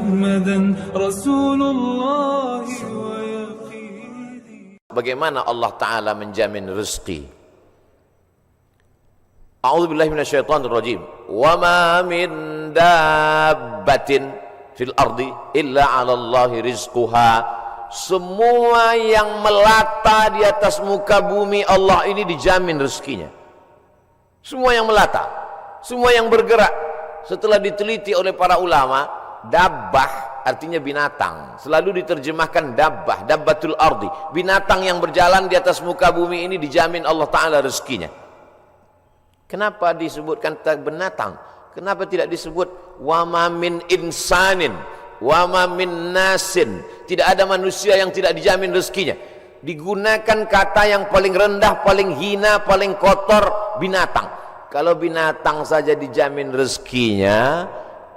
محمدا رسول الله ويقيني. Bagaimana Allah Ta'ala menjamin rezeki? A'udzubillahi minasyaitonirrajim. Wa ma min dabbatin fil ardi illa 'ala Allahi rizquha. Semua yang melata di atas muka bumi Allah ini dijamin rezekinya. Semua yang melata, semua yang bergerak. Setelah diteliti oleh para ulama, dabbah artinya binatang. Selalu diterjemahkan dabbah, dabbatul ardi. Binatang yang berjalan di atas muka bumi ini dijamin Allah Ta'ala rezekinya. Kenapa disebutkan binatang? Kenapa tidak disebut wama min insanin, wama min nasin? Tidak ada manusia yang tidak dijamin rezekinya. Digunakan kata yang paling rendah, paling hina, paling kotor, binatang. Kalau binatang saja dijamin rezekinya,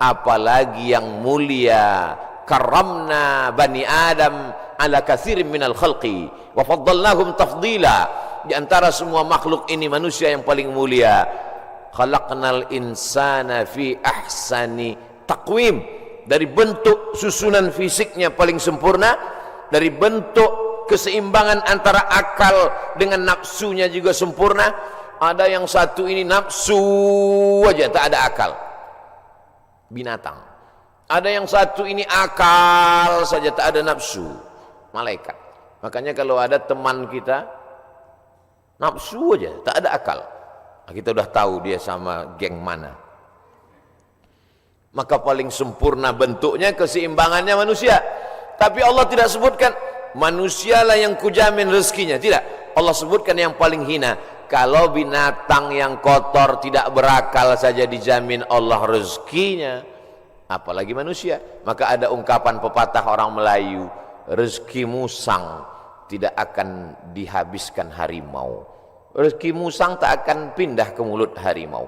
apalagi yang mulia. Karamna bani Adam ala katsirin minal khalqi wa faddalnahum tafdila. Di antara semua makhluk ini manusia yang paling mulia. Khalaqnal insana fi ahsani taqwim. Dari bentuk susunan fisiknya paling sempurna, dari bentuk keseimbangan antara akal dengan nafsunya juga sempurna. Ada yang satu ini nafsu aja, tak ada akal, binatang. Ada yang satu ini akal saja, tak ada nafsu, malaikat. Makanya kalau ada teman kita nafsu aja, tak ada akal, kita udah tahu dia sama geng mana. Maka paling sempurna bentuknya, keseimbangannya manusia. Tapi Allah tidak sebutkan manusialah yang kujamin rezekinya, tidak. Allah sebutkan yang paling hina. Kalau binatang yang kotor tidak berakal saja dijamin Allah rezekinya, apalagi manusia. Maka ada ungkapan pepatah orang Melayu, rezeki musang tidak akan dihabiskan harimau. Rezeki musang tak akan pindah ke mulut harimau.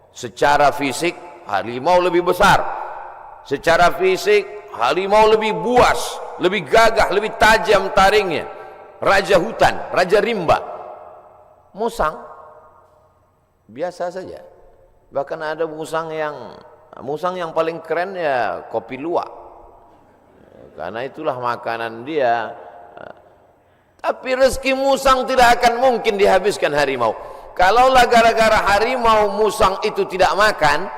Secara fisik harimau lebih besar, secara fisik harimau lebih buas, lebih gagah, lebih tajam taringnya. Raja hutan, raja rimba. Musang biasa saja. Bahkan ada musang yang paling keren ya kopi luwak, karena itulah makanan dia. Tapi rezeki musang tidak akan mungkin dihabiskan harimau. Kalaulah gara-gara harimau musang itu tidak makan,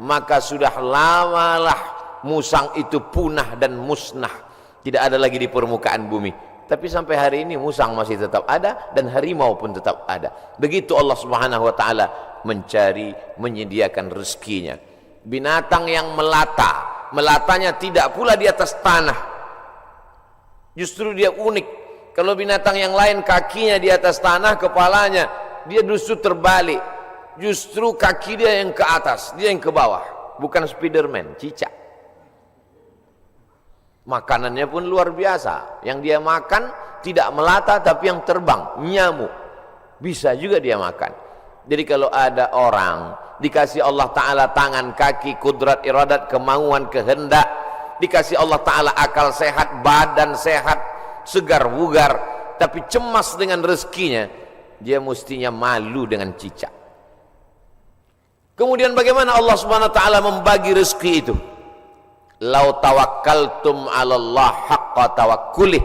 maka sudah lamalah musang itu punah dan musnah, tidak ada lagi di permukaan bumi. Tapi sampai hari ini musang masih tetap ada dan harimau pun tetap ada. Begitu Allah Subhanahu wa taala mencari, menyediakan rezekinya. Binatang yang melata, melatanya tidak pula di atas tanah. Justru dia unik. Kalau binatang yang lain kakinya di atas tanah, kepalanya, dia justru terbalik. Justru kaki dia yang ke atas, dia yang ke bawah. Bukan Spiderman, cicak. Makanannya pun luar biasa. Yang dia makan tidak melata tapi yang terbang, nyamuk. Bisa juga dia makan. Jadi kalau ada orang dikasih Allah Ta'ala tangan, kaki, kudrat, iradat, kemauan, kehendak, dikasih Allah Ta'ala akal sehat, badan sehat, segar bugar, tapi cemas dengan rezekinya, dia mestinya malu dengan cicak. Kemudian bagaimana Allah Subhanahu wa taala membagi rezeki itu? Lau tawakkaltum 'alallah haqqa tawakkulih.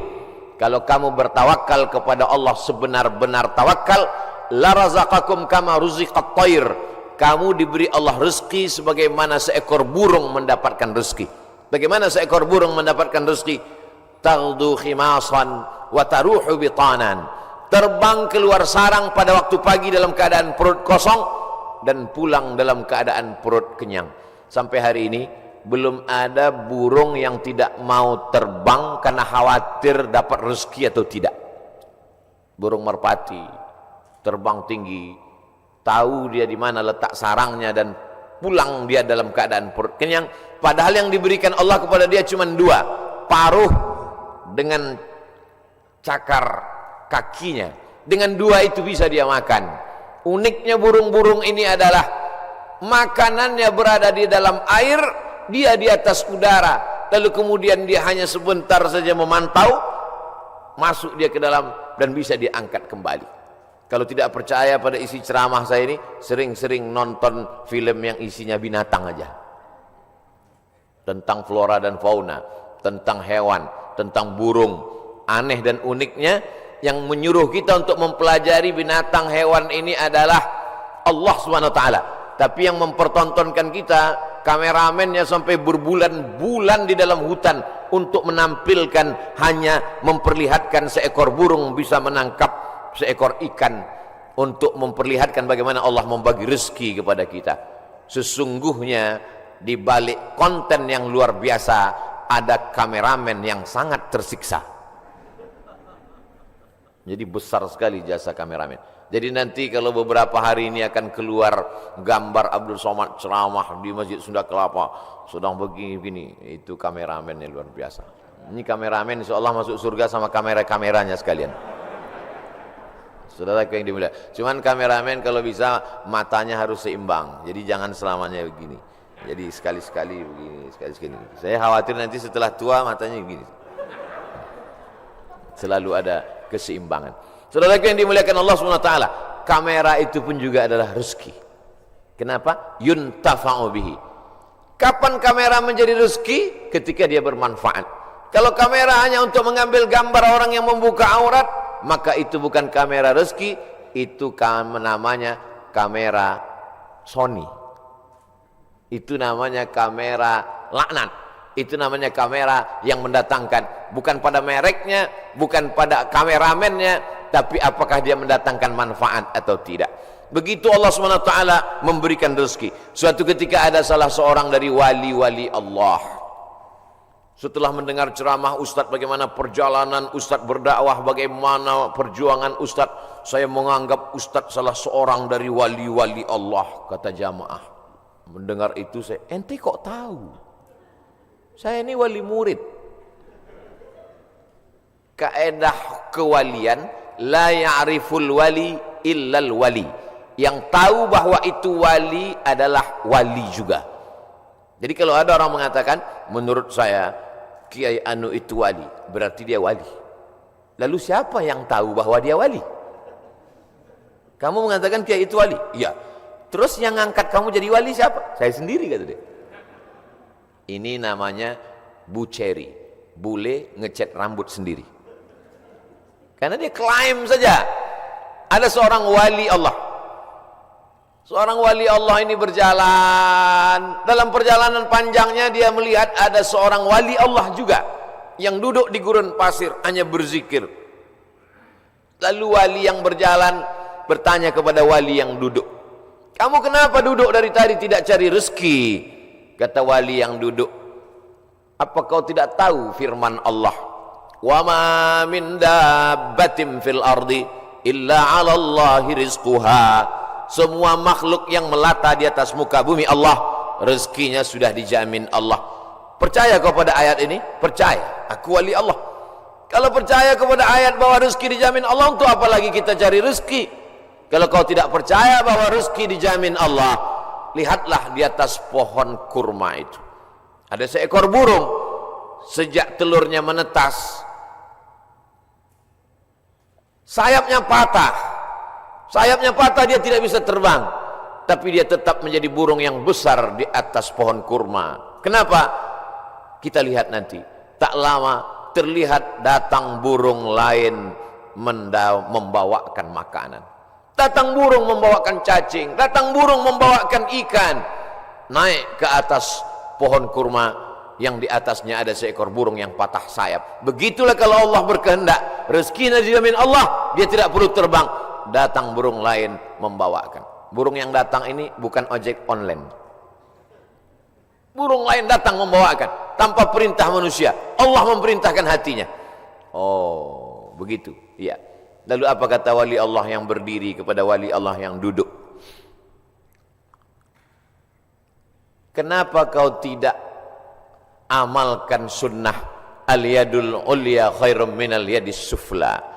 Kalau kamu bertawakal kepada Allah sebenar-benar tawakal, la razaqakum kama ruziqat thair. Kamu diberi Allah rezeki sebagaimana seekor burung mendapatkan rezeki. Bagaimana seekor burung mendapatkan rezeki? Taghdu khimasan wa taruhu bitanan. Terbang keluar sarang pada waktu pagi dalam keadaan perut kosong dan pulang dalam keadaan perut kenyang. Sampai hari ini belum ada burung yang tidak mau terbang karena khawatir dapat rezeki atau tidak. Burung merpati terbang tinggi, tahu dia di mana letak sarangnya dan pulang dia dalam keadaan perut kenyang. Padahal yang diberikan Allah kepada dia cuma dua, paruh dengan cakar kakinya. Dengan dua itu bisa dia makan. Uniknya burung-burung ini adalah makanannya berada di dalam air, dia di atas udara, lalu kemudian dia hanya sebentar saja memantau, masuk dia ke dalam dan bisa diangkat kembali. Kalau tidak percaya pada isi ceramah saya ini, sering-sering nonton film yang isinya binatang aja. tentang flora dan fauna, tentang hewan, tentang burung aneh dan uniknya. Yang menyuruh kita untuk mempelajari binatang hewan ini adalah Allah SWT. Tapi yang mempertontonkan kita, kameramennya sampai berbulan-bulan di dalam hutan untuk menampilkan, hanya memperlihatkan seekor burung bisa menangkap seekor ikan, untuk memperlihatkan bagaimana Allah membagi rezeki kepada kita. Sesungguhnya di balik konten yang luar biasa ada kameramen yang sangat tersiksa. Jadi besar sekali jasa kameramen. Jadi nanti kalau beberapa hari ini akan keluar gambar Abdul Somad ceramah di Masjid Sunda Kelapa, sedang begini-begini, itu kameramennya luar biasa. Ini kameramen insya Allah masuk surga sama kamera-kameranya sekalian. Saudaraku yang dimuliakan. Cuman kameramen kalau bisa matanya harus seimbang. Jadi jangan selamanya begini. Jadi sekali-sekali begini, sekali-sekali. Saya khawatir nanti setelah tua matanya begini. Selalu ada keseimbangan. Saudaraku yang dimuliakan Allah SWT, kamera itu pun juga adalah rezeki. Kenapa? Yuntafa'u bihi. Kapan kamera menjadi rezeki? Ketika dia bermanfaat. Kalau kamera hanya untuk mengambil gambar orang yang membuka aurat, maka itu bukan kamera rezeki, itu namanya kamera Sony. Itu namanya kamera laknat. Itu namanya kamera yang mendatangkan, bukan pada mereknya, bukan pada kameramennya, tapi apakah dia mendatangkan manfaat atau tidak. Begitu Allah SWT memberikan rezeki. Suatu ketika ada salah seorang dari wali-wali Allah, setelah mendengar ceramah Ustadz bagaimana perjalanan Ustadz berdakwah, bagaimana perjuangan Ustadz, saya menganggap Ustadz salah seorang dari wali-wali Allah. Kata jamaah, mendengar itu saya, ente kok tahu? Saya ini wali murid. Kaedah kewalian, la ya'riful wali illal wali. Yang tahu bahwa itu wali adalah wali juga. Jadi kalau ada orang mengatakan, menurut saya Kiai Anu itu wali, berarti dia wali. Lalu siapa yang tahu bahwa dia wali? Kamu mengatakan Kiai itu wali? Iya. Terus yang ngangkat kamu jadi wali siapa? Saya sendiri, kata dia. Ini namanya buceri, bule ngecat rambut sendiri. Karena dia klaim saja ada seorang wali Allah. Seorang wali Allah ini berjalan, dalam perjalanan panjangnya dia melihat ada seorang wali Allah juga yang duduk di gurun pasir hanya berzikir. Lalu wali yang berjalan bertanya kepada wali yang duduk, "Kamu kenapa duduk dari tadi tidak cari rezeki?" Kata wali yang duduk, "Apa kau tidak tahu firman Allah? Wa ma min dabbatin fil ardi illa 'ala Allahi rizquha." Semua makhluk yang melata di atas muka bumi Allah, rezekinya sudah dijamin Allah. Percaya kau pada ayat ini? Percaya. Aku wali Allah. Kalau percaya kepada ayat bahwa rezeki dijamin Allah, untuk apa lagi kita cari rezeki? Kalau kau tidak percaya bahwa rezeki dijamin Allah, lihatlah di atas pohon kurma itu. Ada seekor burung, sejak telurnya menetas, sayapnya patah. Sayapnya patah, dia tidak bisa terbang. Tapi dia tetap menjadi burung yang besar di atas pohon kurma. Kenapa? Kita lihat nanti. Tak lama terlihat datang burung lain membawakan makanan. Datang burung membawakan cacing, datang burung membawakan ikan. Naik ke atas pohon kurma yang di atasnya ada seekor burung yang patah sayap. Begitulah kalau Allah berkehendak, rezekinya dijamin Allah, dia tidak perlu terbang. Datang burung lain membawakan. Burung yang datang ini bukan ojek online. Burung lain datang membawakan tanpa perintah manusia. Allah memerintahkan hatinya. Oh, begitu. Iya. Lalu apa kata wali Allah yang berdiri kepada wali Allah yang duduk? Kenapa kau tidak amalkan sunnah al-yadul ulya khairum minal yadis sufla?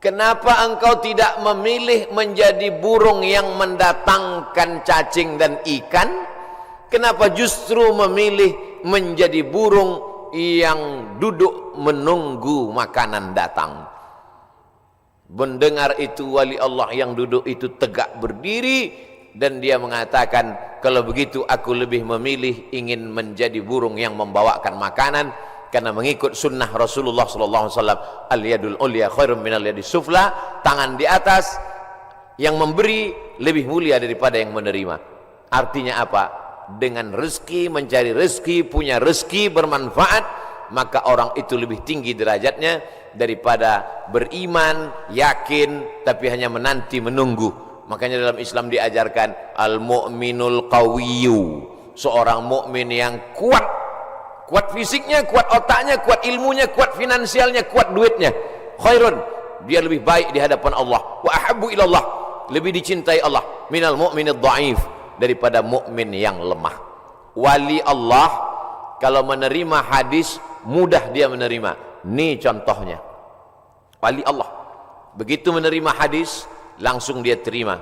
Kenapa engkau tidak memilih menjadi burung yang mendatangkan cacing dan ikan? Kenapa justru memilih menjadi burung yang duduk menunggu makanan datang? Mendengar itu wali Allah yang duduk itu tegak berdiri, dan dia mengatakan, kalau begitu aku lebih memilih ingin menjadi burung yang membawakan makanan, karena mengikut sunnah Rasulullah sallallahu alaihi wasallam, al-yadul ulya khairum minal yadis sufla, tangan di atas yang memberi lebih mulia daripada yang menerima. Artinya apa? Dengan rezeki, mencari rezeki, punya rezeki bermanfaat, maka orang itu lebih tinggi derajatnya daripada beriman, yakin, tapi hanya menanti menunggu. Makanya dalam Islam diajarkan al-mu'minul qawiyyu, seorang mukmin yang kuat, kuat fisiknya, kuat otaknya, kuat ilmunya, kuat finansialnya, kuat duitnya. Khairun, dia lebih baik di hadapan Allah. Wa ahabbu ilallah, lebih dicintai Allah. Minal mu'minid dha'if, daripada mukmin yang lemah. Wali Allah kalau menerima hadis mudah dia menerima. Ini contohnya. Wali Allah begitu menerima hadis langsung dia terima,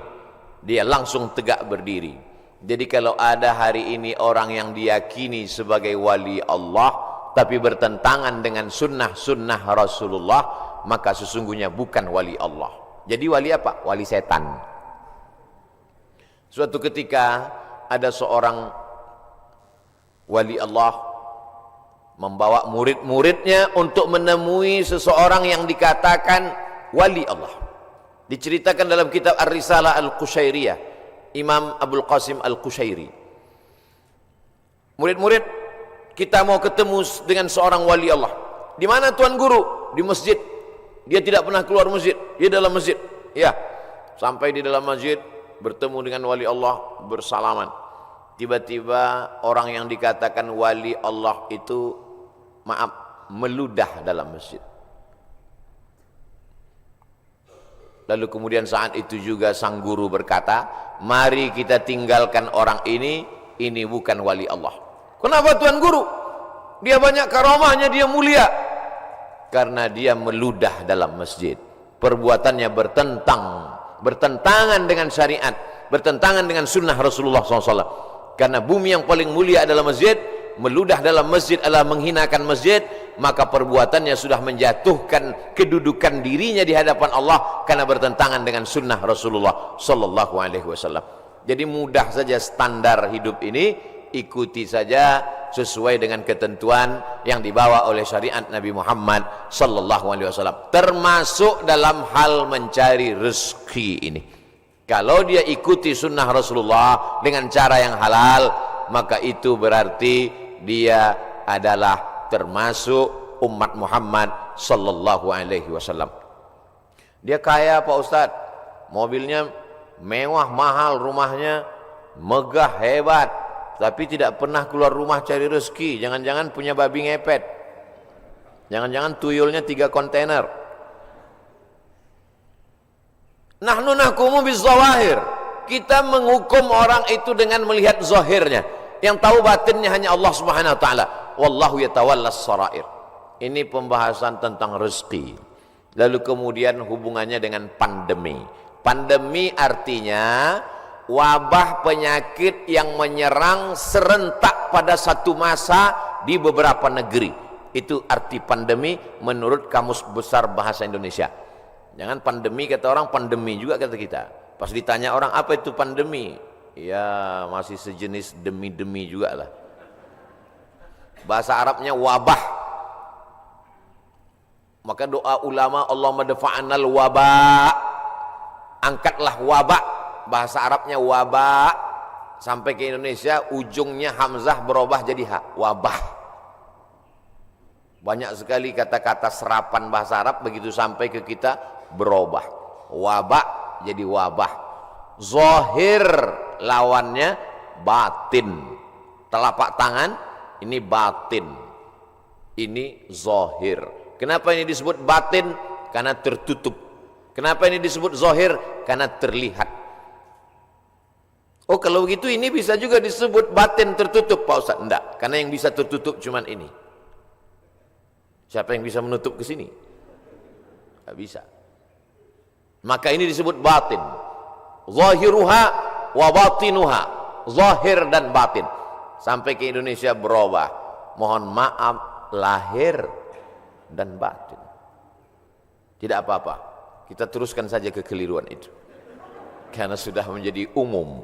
dia langsung tegak berdiri. Jadi kalau ada hari ini orang yang diyakini sebagai wali Allah tapi bertentangan dengan sunnah-sunnah Rasulullah, maka sesungguhnya bukan wali Allah. Jadi wali apa? Wali setan. Suatu ketika ada seorang wali Allah membawa murid-muridnya untuk menemui seseorang yang dikatakan wali Allah. Diceritakan dalam kitab Ar-Risalah Al-Qushairiyah, Imam Abdul Qasim Al-Qushairi. Murid-murid, kita mau ketemu dengan seorang wali Allah. Di mana Tuan Guru? Di masjid. Dia tidak pernah keluar masjid, dia dalam masjid. Ya, sampai di dalam masjid bertemu dengan wali Allah, bersalaman. Tiba-tiba orang yang dikatakan wali Allah itu, maaf, meludah dalam masjid. Lalu kemudian saat itu juga sang guru berkata, mari kita tinggalkan orang ini bukan wali Allah. Kenapa Tuan Guru? Dia banyak karamahnya, dia mulia. Karena dia meludah dalam masjid. Perbuatannya bertentangan dengan syariat, bertentangan dengan sunnah Rasulullah SAW. Karena bumi yang paling mulia adalah masjid, meludah dalam masjid adalah menghinakan masjid, maka perbuatannya sudah menjatuhkan kedudukan dirinya di hadapan Allah karena bertentangan dengan sunnah Rasulullah sallallahu alaihi wasallam. Jadi mudah saja standar hidup ini, ikuti saja sesuai dengan ketentuan yang dibawa oleh syariat Nabi Muhammad sallallahu alaihi wasallam, termasuk dalam hal mencari rezeki ini. Kalau dia ikuti sunnah Rasulullah dengan cara yang halal, maka itu berarti dia adalah termasuk umat Muhammad sallallahu alaihi wasallam. Dia kaya Pak Ustadz, mobilnya mewah, mahal, rumahnya megah, hebat, tapi tidak pernah keluar rumah cari rezeki. Jangan-jangan punya babi ngepet, jangan-jangan tuyulnya 3 kontainer. Nahnu nahkumu bizawahir, kita menghukum orang itu dengan melihat zahirnya. Yang tahu batinnya hanya Allah Subhanahu wa taala. Wallahu yatawallas sarair. Ini pembahasan tentang rezeki. Lalu kemudian hubungannya dengan pandemi. Pandemi artinya wabah penyakit yang menyerang serentak pada satu masa di beberapa negeri. Itu arti pandemi menurut Kamus Besar Bahasa Indonesia. Jangan pandemi kata orang, pandemi juga kata kita. Pas ditanya orang apa itu pandemi, ya masih sejenis demi-demi juga lah. Bahasa Arabnya wabah. Maka doa ulama, Allahumma dafa'anal wabah, angkatlah wabah. Bahasa Arabnya wabah, sampai ke Indonesia ujungnya hamzah berubah jadi ha, wabah. Banyak sekali kata-kata serapan bahasa Arab begitu sampai ke kita berubah. Wabah jadi wabah. Zahir lawannya batin. Telapak tangan ini batin, ini zahir. Kenapa ini disebut batin? Karena tertutup. Kenapa ini disebut zahir? Karena terlihat. Oh kalau begitu ini bisa juga disebut batin tertutup Pak Ustaz? Enggak, karena yang bisa tertutup cuman ini. Siapa yang bisa menutup ke sini? Enggak bisa. Maka ini disebut batin. Zahiruha wa batinuha, zahir dan batin. Sampai ke Indonesia berubah. Mohon maaf, lahir dan batin. Tidak apa-apa, kita teruskan saja kekeliruan itu karena sudah menjadi umum.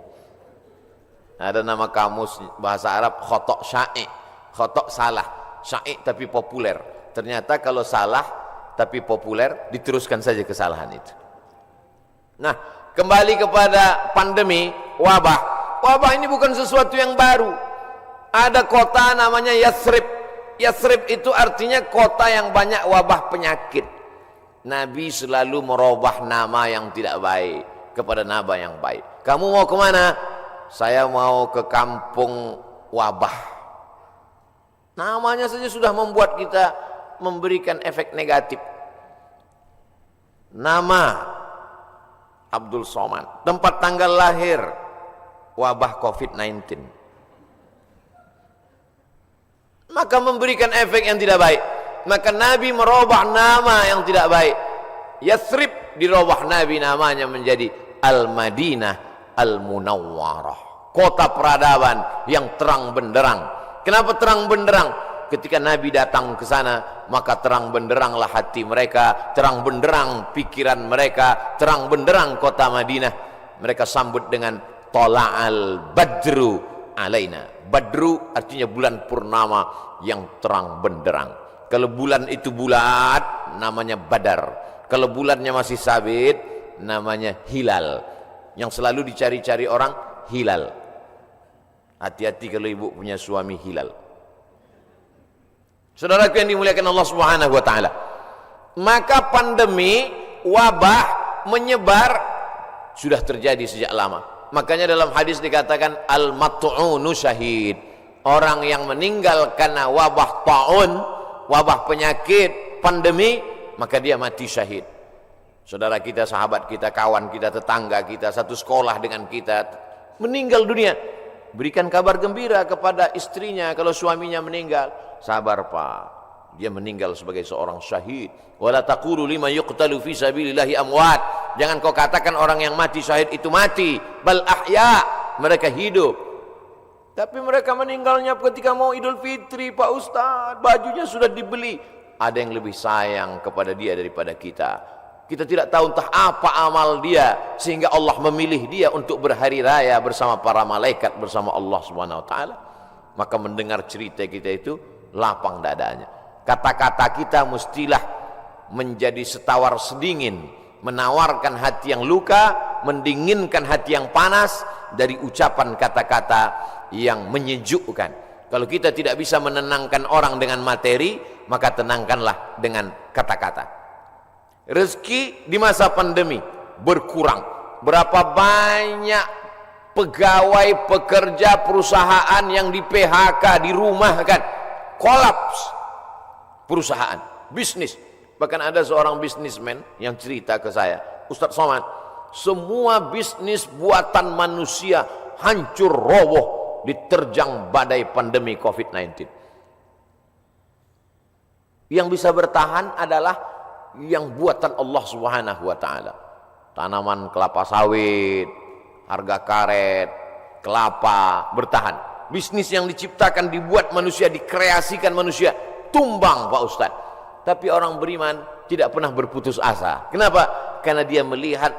Ada nama kamus bahasa Arab khotok sya'i, khotok salah, sya'i tapi populer. Ternyata kalau salah tapi populer, diteruskan saja kesalahan itu. Nah, kembali kepada pandemi, wabah. Wabah ini bukan sesuatu yang baru. Ada kota namanya Yathrib. Yathrib itu artinya kota yang banyak wabah penyakit. Nabi selalu merubah nama yang tidak baik kepada nama yang baik. Kamu mau kemana? Saya mau ke kampung wabah. Namanya saja sudah membuat kita memberikan efek negatif. Nama Abdul Somad, tempat tanggal lahir wabah COVID-19. Maka memberikan efek yang tidak baik. Maka Nabi merubah nama yang tidak baik. Yathrib dirubah Nabi namanya menjadi Al-Madinah Al-Munawwarah, kota peradaban yang terang benderang. Kenapa terang benderang? Ketika Nabi datang ke sana, maka terang benderanglah hati mereka, terang benderang pikiran mereka, terang benderang kota Madinah. Mereka sambut dengan Tola'al Badru alaina. Badru artinya bulan purnama yang terang benderang. Kalau bulan itu bulat, namanya Badar. Kalau bulannya masih sabit, namanya hilal. Yang selalu dicari-cari orang, hilal. Hati-hati kalau ibu punya suami hilal. Saudaraku yang dimuliakan Allah Subhanahu wa taala. Maka pandemi, wabah menyebar sudah terjadi sejak lama. Makanya dalam hadis dikatakan al-mat'unu syahid. Orang yang meninggal karena wabah ta'un, wabah penyakit, pandemi, maka dia mati syahid. Saudara kita, sahabat kita, kawan kita, tetangga kita, satu sekolah dengan kita, meninggal dunia. Berikan kabar gembira kepada istrinya kalau suaminya meninggal. Sabar Pak, dia meninggal sebagai seorang syahid. Wala taqulu liman yuqtalu fi sabilillahi amwat. Jangan kau katakan orang yang mati syahid itu mati, bal ahya, mereka hidup. Tapi mereka meninggalnya ketika mau Idul Fitri, Pak Ustadz, bajunya sudah dibeli. Ada yang lebih sayang kepada dia daripada kita. Kita tidak tahu entah apa amal dia sehingga Allah memilih dia untuk berhari raya bersama para malaikat, bersama Allah Subhanahu wa taala. Maka mendengar cerita kita itu lapang dadanya. Kata-kata kita mestilah menjadi setawar sedingin, menawarkan hati yang luka, mendinginkan hati yang panas dari ucapan kata-kata yang menyejukkan. Kalau kita tidak bisa menenangkan orang dengan materi, maka tenangkanlah dengan kata-kata. Rezeki di masa pandemi berkurang. Berapa banyak pegawai, pekerja, perusahaan yang di PHK, dirumahkan, kolaps perusahaan, bisnis. Bahkan ada seorang bisnismen yang cerita ke saya, Ustadz Somad, semua bisnis buatan manusia hancur roboh diterjang badai pandemi COVID-19. Yang bisa bertahan adalah yang buatan Allah Subhanahu wa taala. Tanaman kelapa sawit, harga karet, kelapa bertahan. Bisnis yang diciptakan, dibuat manusia, dikreasikan manusia, tumbang Pak Ustaz. Tapi orang beriman tidak pernah berputus asa. Kenapa? Karena dia melihat,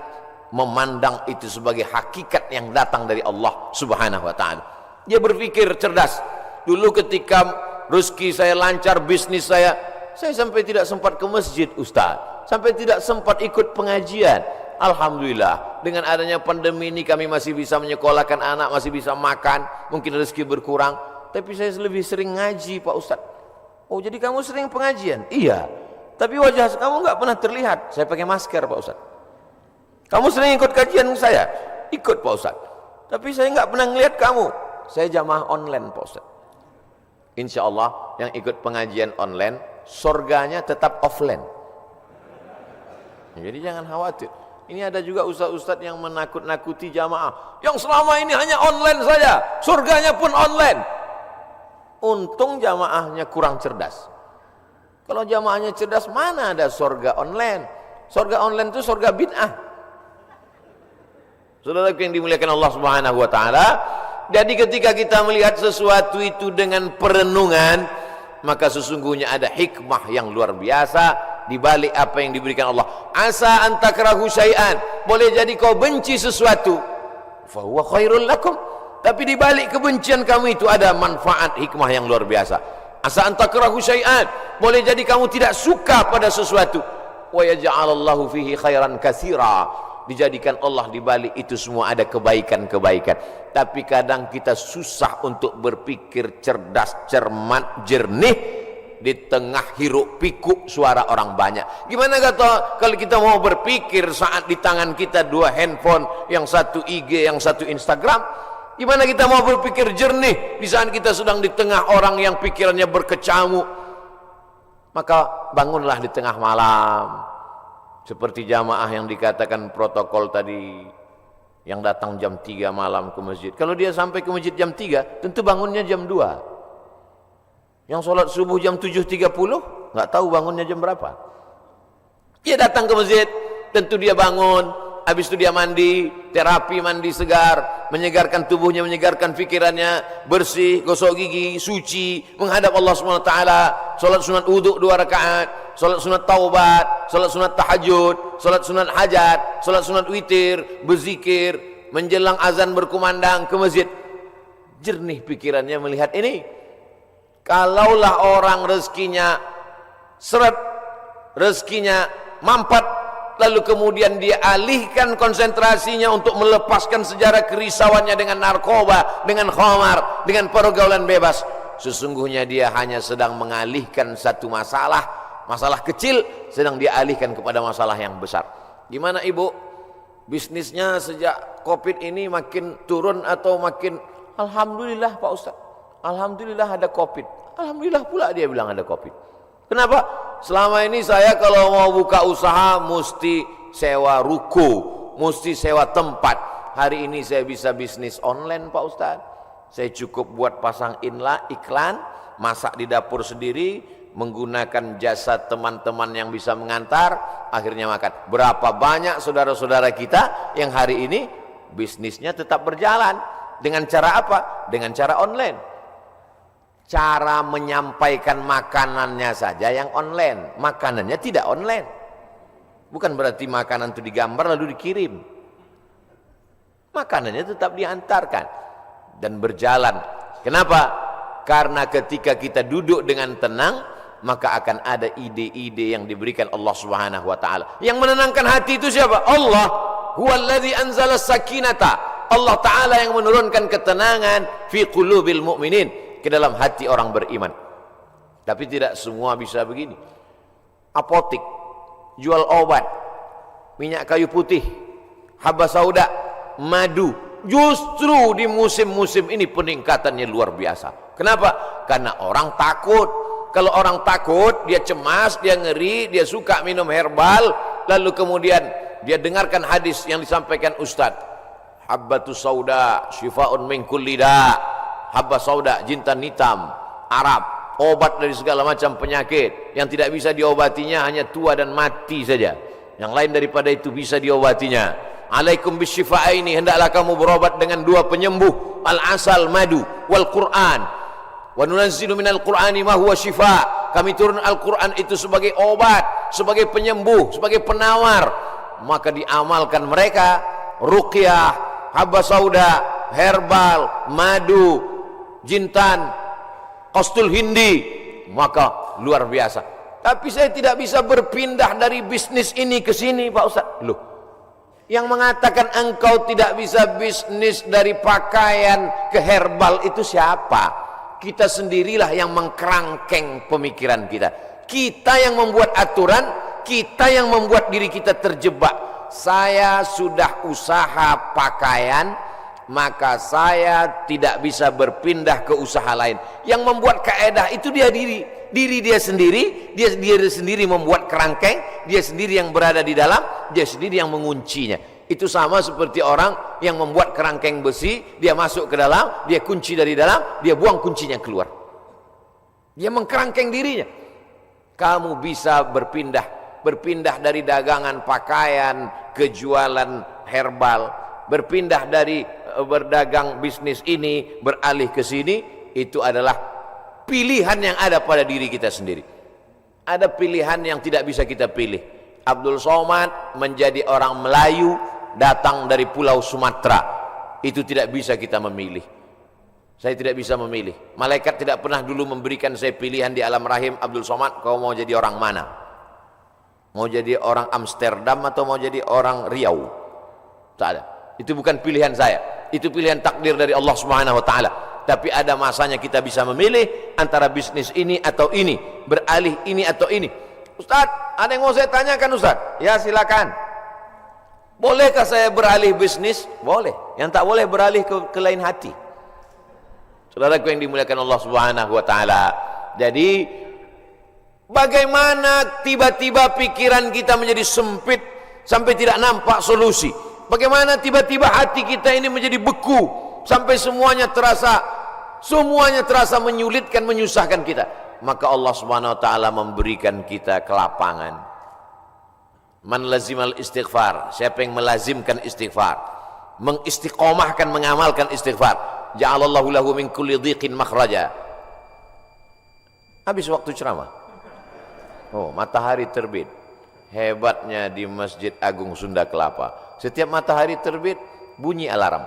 memandang itu sebagai hakikat yang datang dari Allah Subhanahu wa taala. Dia berpikir cerdas. Dulu ketika rezeki saya lancar, bisnis saya sampai tidak sempat ke masjid Ustaz, sampai tidak sempat ikut pengajian. Alhamdulillah, dengan adanya pandemi ini kami masih bisa menyekolahkan anak, masih bisa makan, mungkin rezeki berkurang, tapi saya lebih sering ngaji Pak Ustaz. Oh, jadi kamu sering pengajian? Iya, tapi wajah kamu nggak pernah terlihat. Saya pakai masker Pak Ustaz. Kamu sering ikut kajian saya? Ikut Pak Ustaz, tapi saya nggak pernah ngelihat kamu. Saya jamaah online Pak Ustaz. Insya Allah yang ikut pengajian online, surganya tetap offline. Jadi jangan khawatir. Ini ada juga ustaz-ustaz yang menakut-nakuti jamaah, yang selama ini hanya online saja, surganya pun online. Untung jamaahnya kurang cerdas. Kalau jamaahnya cerdas, mana ada surga online? Surga online itu surga bid'ah. Saudara yang dimuliakan Allah Subhanahu wa taala, jadi ketika kita melihat sesuatu itu dengan perenungan, maka sesungguhnya ada hikmah yang luar biasa di balik apa yang diberikan Allah. Asa an takrahu syai'an, boleh jadi kau benci sesuatu, fa huwa khairul lakum, Tapi di balik kebencian kamu itu ada manfaat hikmah yang luar biasa. Asa an takrahu syai'an, boleh jadi kamu tidak suka pada sesuatu. Wa yaj'alallahu fihi khairan katsira. Dijadikan Allah di balik itu semua ada kebaikan-kebaikan. Tapi kadang kita susah untuk berpikir cerdas, cermat, jernih di tengah hiruk pikuk suara orang banyak. Gimana kata kalau kita mau berpikir saat di tangan kita dua handphone, yang satu IG, yang satu Instagram? Gimana kita mau berpikir jernih di saat kita sedang di tengah orang yang pikirannya berkecamuk? Maka bangunlah di tengah malam. Seperti jamaah yang dikatakan protokol tadi, yang datang jam 3 malam ke masjid. Kalau dia sampai ke masjid jam 3, tentu bangunnya jam 2. Yang sholat subuh jam 7.30, nggak tahu bangunnya jam berapa. Dia datang ke masjid, tentu dia bangun, habis itu dia mandi, terapi mandi segar, menyegarkan tubuhnya, menyegarkan pikirannya, bersih, gosok gigi, suci, menghadap Allah SWT, sholat sunat wudhu 2 rakaat, sholat sunat taubat, sholat sunat tahajud, sholat sunat hajat, sholat sunat witir, berzikir, menjelang azan berkumandang ke masjid. Jernih pikirannya melihat ini. Kalaulah orang rezekinya seret, rezekinya mampat, lalu kemudian dia alihkan konsentrasinya untuk melepaskan sejarah kerisauannya dengan narkoba, dengan khamar, dengan pergaulan bebas, sesungguhnya dia hanya sedang mengalihkan satu masalah kecil, sedang dia alihkan kepada masalah yang besar. Gimana ibu? Bisnisnya sejak Covid ini makin turun atau makin? Alhamdulillah Pak Ustaz, alhamdulillah ada Covid. Alhamdulillah pula dia bilang ada Covid. Kenapa? Selama ini saya kalau mau buka usaha mesti sewa ruko, mesti sewa tempat. Hari ini saya bisa bisnis online Pak Ustaz. Saya cukup buat pasang iklan, masak di dapur sendiri, menggunakan jasa teman-teman yang bisa mengantar, akhirnya makan. Berapa banyak saudara-saudara kita yang hari ini bisnisnya tetap berjalan. Dengan cara apa? Dengan cara online. Cara menyampaikan makanannya saja yang online, makanannya tidak online. Bukan berarti makanan itu digambar lalu dikirim. Makanannya tetap diantarkan dan berjalan. Kenapa? Karena ketika kita duduk dengan tenang, maka akan ada ide-ide yang diberikan Allah Subhanahu wa taala. Yang menenangkan hati itu siapa? Allah. Huwallazi anzala sakinata. Allah taala yang menurunkan ketenangan fi qulubil mu'minin, ke dalam hati orang beriman. Tapi tidak semua bisa begini. Apotik, jual obat, minyak kayu putih, habas sauda, madu, justru di musim-musim ini peningkatannya luar biasa. Kenapa? Karena orang takut. Kalau orang takut, dia cemas, dia ngeri, dia suka minum herbal, lalu kemudian dia dengarkan hadis yang disampaikan Ustaz, habbatus sauda syifa'un min kulli da'. Habas sauda, jintan hitam, Arab, obat dari segala macam penyakit. Yang tidak bisa diobatinya hanya tua dan mati saja. Yang lain daripada itu bisa diobatinya. Alaikum bisyifa'aini, hendaklah kamu berobat dengan 2 penyembuh, al-asal, madu, wal Qur'an. Wa nunazzilu minal Qur'ani ma huwa syifa'. Kami turun Al-Qur'an itu sebagai obat, sebagai penyembuh, sebagai penawar. Maka diamalkan mereka ruqyah, habas sauda, herbal, madu, jintan, qastul hindi, maka luar biasa. Tapi saya tidak bisa berpindah dari bisnis ini ke sini Pak Ustaz. Loh, yang mengatakan engkau tidak bisa bisnis dari pakaian ke herbal itu siapa? Kita sendirilah yang mengkerangkeng pemikiran kita. Kita yang membuat aturan, kita yang membuat diri kita terjebak. Saya sudah usaha pakaian, maka saya tidak bisa berpindah ke usaha lain. Yang membuat kaedah itu diri dia sendiri, dia sendiri membuat kerangkeng, dia sendiri yang berada di dalam, dia sendiri yang menguncinya. Itu sama seperti orang yang membuat kerangkeng besi, dia masuk ke dalam, dia kunci dari dalam, dia buang kuncinya keluar. Dia mengkerangkeng dirinya. Kamu bisa berpindah dari dagangan pakaian ke jualan herbal, berpindah dari berdagang bisnis ini beralih ke sini. Itu adalah pilihan yang ada pada diri kita sendiri. Ada pilihan yang tidak bisa kita pilih. Abdul Somad menjadi orang Melayu, datang dari pulau Sumatera. Itu tidak bisa kita memilih. Saya tidak bisa memilih. Malaikat tidak pernah dulu memberikan saya pilihan di alam rahim, Abdul Somad, kau mau jadi orang mana? Mau jadi orang Amsterdam atau mau jadi orang Riau? Tak ada. Itu bukan pilihan saya. Itu pilihan takdir dari Allah Subhanahu wa taala. Tapi ada masanya kita bisa memilih antara bisnis ini atau ini, beralih ini atau ini. Ustaz, ada yang mau saya tanyakan Ustaz? Ya silakan. Bolehkah saya beralih bisnis? Boleh. Yang tak boleh beralih ke lain hati. Saudaraku yang dimuliakan Allah Subhanahu wa taala. Jadi bagaimana tiba-tiba pikiran kita menjadi sempit sampai tidak nampak solusi? Bagaimana tiba-tiba hati kita ini menjadi beku sampai semuanya terasa menyulitkan, menyusahkan kita? Maka Allah Subhanahu wa taala memberikan kita kelapangan. Man lazimal istighfar, siapa yang melazimkan istighfar, mengistiqomahkan, mengamalkan istighfar, ja'alallahu lahu min kulli dhiqin makhraja. Habis waktu ceramah. Oh, matahari terbit. Hebatnya di Masjid Agung Sunda Kelapa. Setiap matahari terbit, bunyi alarm.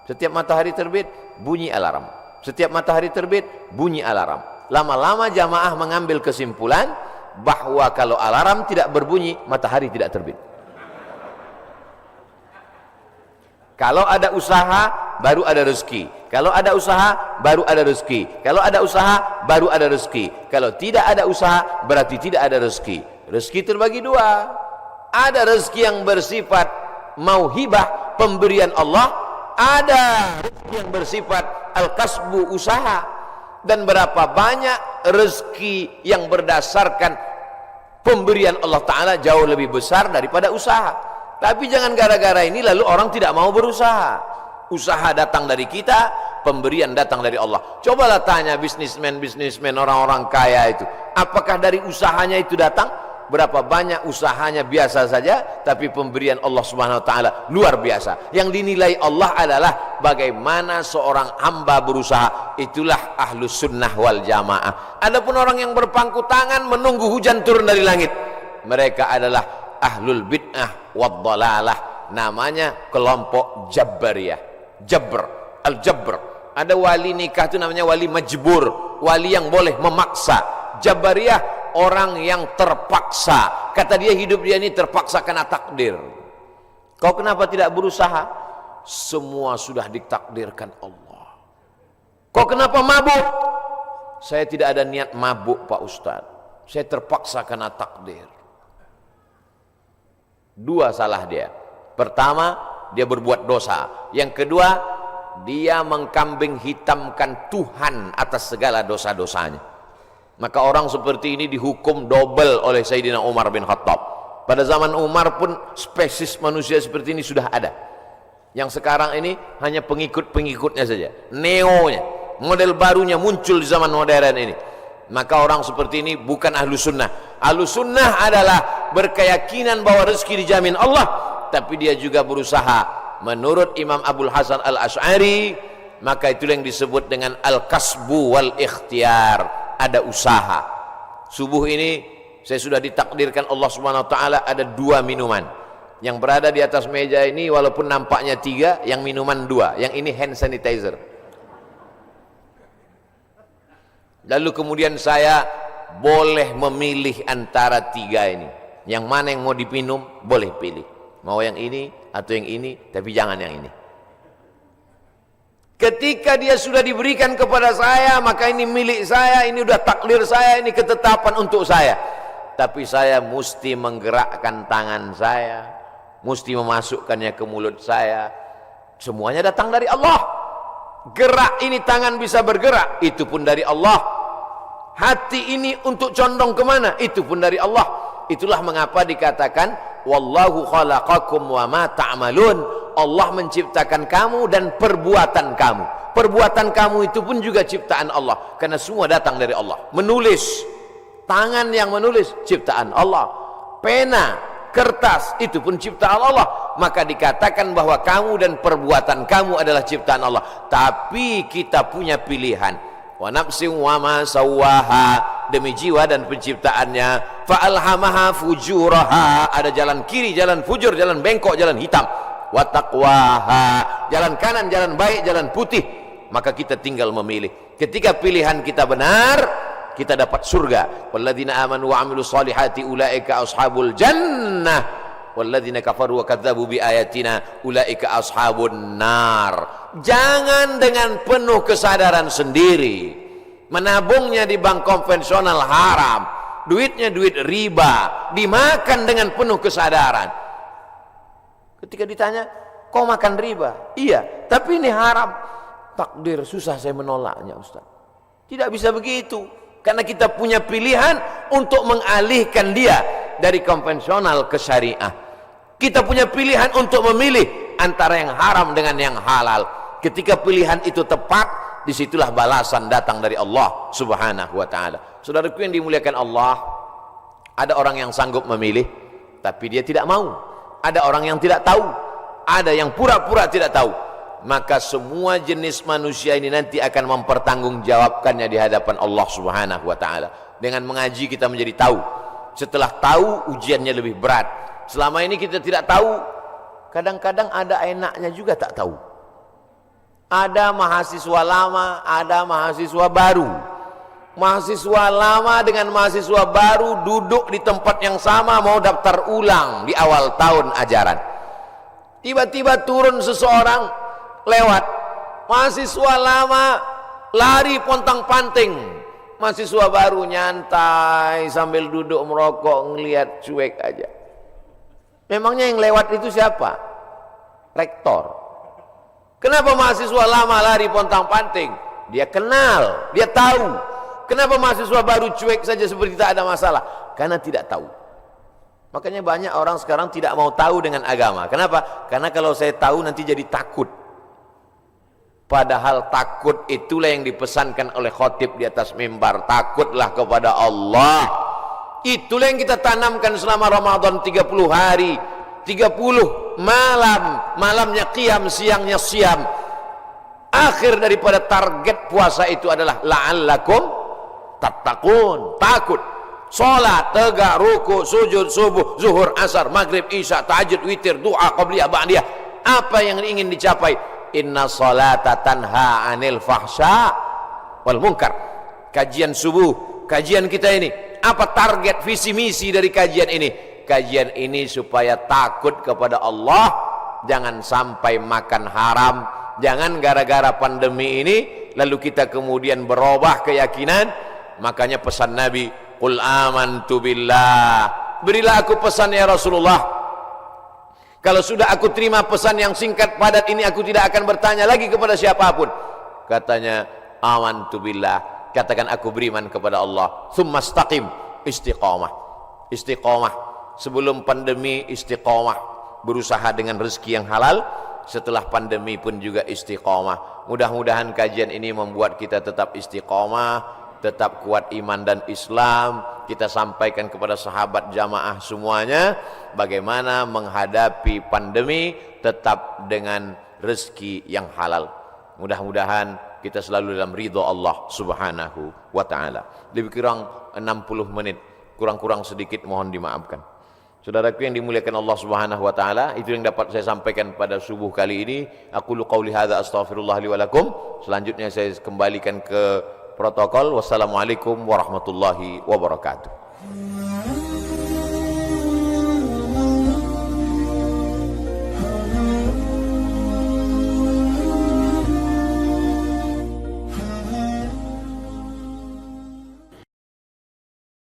Setiap matahari terbit, bunyi alarm. Setiap matahari terbit, bunyi alarm. Lama-lama jamaah mengambil kesimpulan bahwa kalau alarm tidak berbunyi, matahari tidak terbit. Kalau ada usaha, baru ada rezeki. Kalau ada usaha, baru ada rezeki. Kalau ada usaha, baru ada rezeki. Kalau tidak ada usaha, berarti tidak ada rezeki. Rezeki terbagi dua. Ada rezeki yang bersifat mauhibah, pemberian Allah. Ada rezeki yang bersifat al-kasbu, usaha. Dan berapa banyak rezeki yang berdasarkan pemberian Allah Ta'ala jauh lebih besar daripada usaha. Tapi jangan gara-gara ini lalu orang tidak mau berusaha. Usaha datang dari kita, pemberian datang dari Allah. Cobalah tanya bisnismen orang-orang kaya itu, apakah dari usahanya itu datang? Berapa banyak usahanya biasa saja, tapi pemberian Allah Subhanahu wa taala luar biasa. Yang dinilai Allah adalah bagaimana seorang hamba berusaha. Itulah ahlus sunnah wal jamaah. Adapun orang yang berpangku tangan menunggu hujan turun dari langit, mereka adalah ahlul bid'ah wad dhalalah. Namanya kelompok Jabbariyah. Jabr, al-Jabr. Ada wali nikah itu namanya wali majbur, wali yang boleh memaksa. Jabbariyah orang yang terpaksa. Kata dia hidup dia ini terpaksa karena takdir. Kau kenapa tidak berusaha? Semua sudah ditakdirkan Allah. Kau kenapa mabuk? Saya tidak ada niat mabuk Pak Ustadz. Saya terpaksa karena takdir. Dua salah dia. Pertama, dia berbuat dosa. Yang kedua, dia mengkambing hitamkan Tuhan atas segala dosa-dosanya. Maka orang seperti ini dihukum double oleh Sayyidina Umar bin Khattab. Pada zaman Umar pun spesies manusia seperti ini sudah ada. Yang sekarang ini hanya pengikut-pengikutnya saja, neonya, model barunya muncul di zaman modern ini. Maka orang seperti ini bukan ahlu sunnah. Ahlu sunnah adalah berkeyakinan bahwa rezeki dijamin Allah, tapi dia juga berusaha. Menurut Imam Abul Hasan al-Ash'ari, maka itulah yang disebut dengan al-kasbu wal ikhtiar. Ada usaha. Subuh ini saya sudah ditakdirkan Allah Subhanahu wa taala ada 2 minuman. Yang berada di atas meja ini walaupun nampaknya 3, yang minuman 2, yang ini hand sanitizer. Lalu kemudian saya boleh memilih antara 3 ini. Yang mana yang mau dipinum boleh pilih. Mau yang ini atau yang ini, tapi jangan yang ini. Ketika dia sudah diberikan kepada saya, maka ini milik saya, ini udah takdir saya, ini ketetapan untuk saya. Tapi saya mesti menggerakkan tangan saya, mesti memasukkannya ke mulut saya. Semuanya datang dari Allah. Gerak ini tangan bisa bergerak, itu pun dari Allah. Hati ini untuk condong kemana, itu pun dari Allah. Itulah mengapa dikatakan wallahu khalaqakum wa ma ta'malun. Allah menciptakan kamu dan perbuatan kamu. Perbuatan kamu itu pun juga ciptaan Allah, karena semua datang dari Allah. Menulis, tangan yang menulis ciptaan Allah. Pena, kertas, itu pun ciptaan Allah. Maka dikatakan bahwa kamu dan perbuatan kamu adalah ciptaan Allah. Tapi kita punya pilihan. Wa nafsin wa ma sawwaha, demi jiwa dan penciptaannya. Fa alhamaha fujuraha, ada jalan kiri, jalan fujur, jalan bengkok, jalan hitam. Wa taqwaha, jalan kanan, jalan baik, jalan putih. Maka kita tinggal memilih. Ketika pilihan kita benar, kita dapat surga. Walladzina amanu wa 'amilus solihati ulaika ashabul jannah walladzina kafaru wa kadzdzabu biayatina ulaika ashabun nar. Jangan dengan penuh kesadaran sendiri menabungnya di bank konvensional haram, duitnya duit riba, dimakan dengan penuh kesadaran. Ketika ditanya, kau makan riba? Iya, tapi ini haram. Takdir, susah saya menolaknya, Ustaz. Tidak bisa begitu, karena kita punya pilihan untuk mengalihkan dia dari konvensional ke syariah. Kita punya pilihan untuk memilih antara yang haram dengan yang halal. Ketika pilihan itu tepat, disitulah balasan datang dari Allah Subhanahu wa ta'ala. Saudaraku yang dimuliakan Allah, ada orang yang sanggup memilih tapi dia tidak mau. Ada orang yang tidak tahu, ada yang pura-pura tidak tahu. Maka semua jenis manusia ini nanti akan mempertanggungjawabkannya di hadapan Allah Subhanahu wa ta'ala. Dengan mengaji kita menjadi tahu. Setelah tahu, ujiannya lebih berat. Selama ini kita tidak tahu, kadang-kadang ada enaknya juga tak tahu. Ada mahasiswa lama, ada mahasiswa baru. Mahasiswa lama dengan mahasiswa baru duduk di tempat yang sama, mau daftar ulang di awal tahun ajaran. Tiba-tiba turun seseorang lewat, mahasiswa lama lari pontang-panting, mahasiswa baru nyantai sambil duduk merokok, ngelihat cuek aja. Memangnya yang lewat itu siapa? Rektor. Kenapa mahasiswa lama lari pontang-panting? Dia kenal, dia tahu. Kenapa mahasiswa baru cuek saja seperti tak ada masalah? Karena tidak tahu. Makanya banyak orang sekarang tidak mau tahu dengan agama. Kenapa? Karena kalau saya tahu nanti jadi takut. Padahal takut itulah yang dipesankan oleh khotib di atas mimbar. Takutlah kepada Allah. Itulah yang kita tanamkan selama Ramadan 30 hari, 30 malam. Malamnya qiyam, siangnya siam. Akhir daripada target puasa itu adalah la'allakum tattaqun, takut. Salat, tegak, ruku, sujud, subuh, zuhur, asar, maghrib, isya, tahajud, witir, doa, qabliyah, ba'diyah. Apa yang ingin dicapai? Inna salata tanha anil fahsya wal munkar. Kajian subuh, kajian kita ini, apa target visi misi dari kajian ini? Kajian ini supaya takut kepada Allah, jangan sampai makan haram. Jangan gara-gara pandemi ini lalu kita kemudian berubah keyakinan. Makanya pesan Nabi, qul amantu billah, berilah aku pesan ya Rasulullah. Kalau sudah aku terima pesan yang singkat padat ini, aku tidak akan bertanya lagi kepada siapapun. Katanya, amantu billah, katakan aku beriman kepada Allah. Tsumma istaqim, istiqamah. Istiqamah. Sebelum pandemi istiqamah, berusaha dengan rezeki yang halal. Setelah pandemi pun juga istiqamah. Mudah-mudahan kajian ini membuat kita tetap istiqamah, tetap kuat iman dan Islam. Kita sampaikan kepada sahabat jamaah semuanya bagaimana menghadapi pandemi tetap dengan rezeki yang halal. Mudah-mudahan kita selalu dalam ridha Allah Subhanahu wa ta'ala. Lebih kurang 60 menit, kurang-kurang sedikit mohon dimaafkan. Saudaraku yang dimuliakan Allah Subhanahu wa ta'ala, itu yang dapat saya sampaikan pada subuh kali ini. Aqulu qauli hadza astaghfirullah li wa lakum. Selanjutnya saya kembalikan ke protokol. Wassalamualaikum warahmatullahi wabarakatuh.